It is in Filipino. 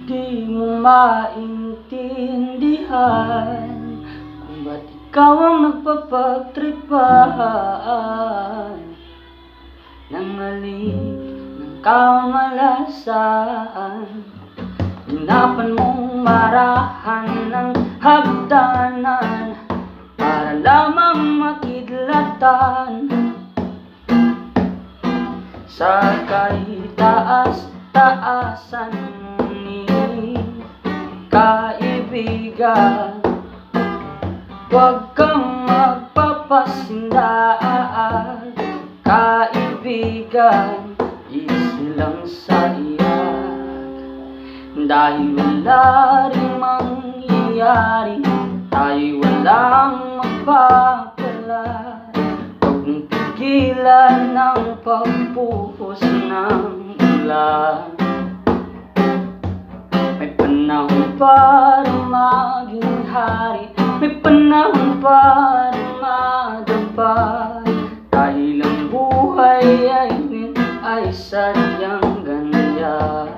Di mo maintindihan kung ba't ikaw ang nagpapagtripan ng mali ng kamalasan. Hinapan mong marahan ng hagdanan para lamang makidlatan sa kaitaas-taasan ni kaibigan. Huwag kang magpapasindaan, kaibigan, isilang sa iyak. Dahil wala rin mangyayari, tayo'y walang mapapala. Huwag mong pigilan ang pagbuhos ng ulan. May panahon para maging hari, may panahon para madapa. Dahil ang buhay ay sadyang ganyan.